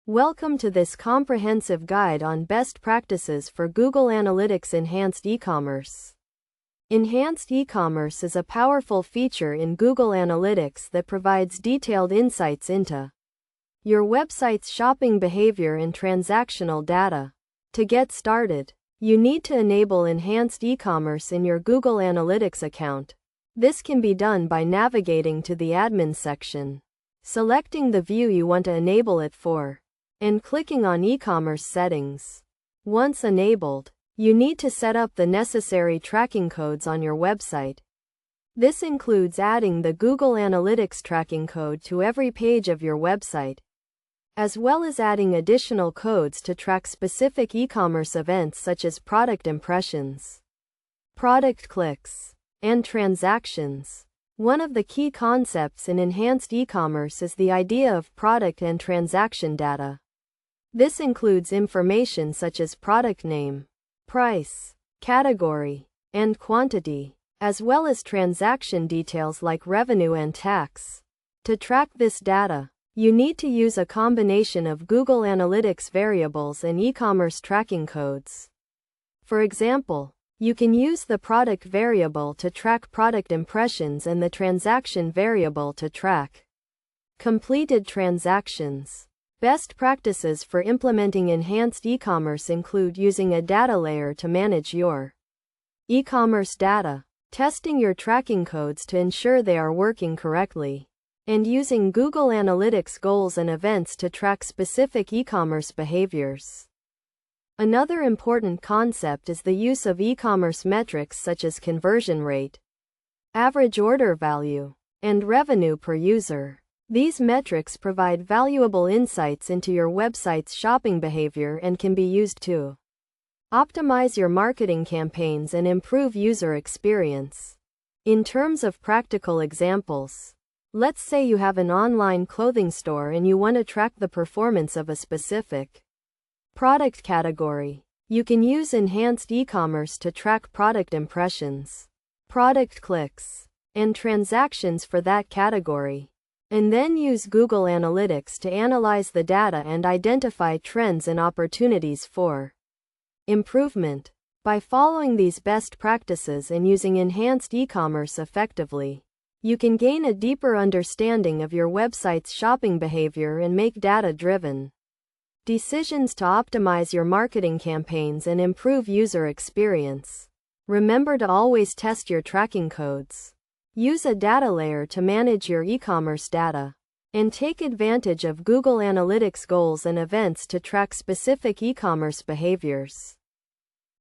Welcome to this comprehensive guide on best practices for Google Analytics Enhanced E-commerce. Enhanced e-commerce is a powerful feature in Google Analytics that provides detailed insights into your website's shopping behavior and transactional data. To get started, you need to enable Enhanced e-commerce in your Google Analytics account. This can be done by navigating to the Admin section, selecting the view you want to enable it for, and clicking on E-commerce Settings. Once enabled, you need to set up the necessary tracking codes on your website. This includes adding the Google Analytics tracking code to every page of your website, as well as adding additional codes to track specific e-commerce events such as product impressions, product clicks, and transactions. One of the key concepts in enhanced e-commerce is the idea of product and transaction data. This includes information such as product name, price, category, and quantity, as well as transaction details like revenue and tax. To track this data, you need to use a combination of Google Analytics variables and e-commerce tracking codes. For example, you can use the product variable to track product impressions and the transaction variable to track completed transactions. Best practices for implementing enhanced e-commerce include using a data layer to manage your e-commerce data, testing your tracking codes to ensure they are working correctly, and using Google Analytics goals and events to track specific e-commerce behaviors. Another important concept is the use of e-commerce metrics such as conversion rate, average order value, and revenue per user. These metrics provide valuable insights into your website's shopping behavior and can be used to optimize your marketing campaigns and improve user experience. In terms of practical examples, let's say you have an online clothing store and you want to track the performance of a specific product category. You can use enhanced e-commerce to track product impressions, product clicks, and transactions for that category, and then use Google Analytics to analyze the data and identify trends and opportunities for improvement. By following these best practices and using enhanced e-commerce effectively, you can gain a deeper understanding of your website's shopping behavior and make data-driven decisions to optimize your marketing campaigns and improve user experience. Remember to always test your tracking codes. Use a data layer to manage your e-commerce data, and take advantage of Google Analytics goals and events to track specific e-commerce behaviors.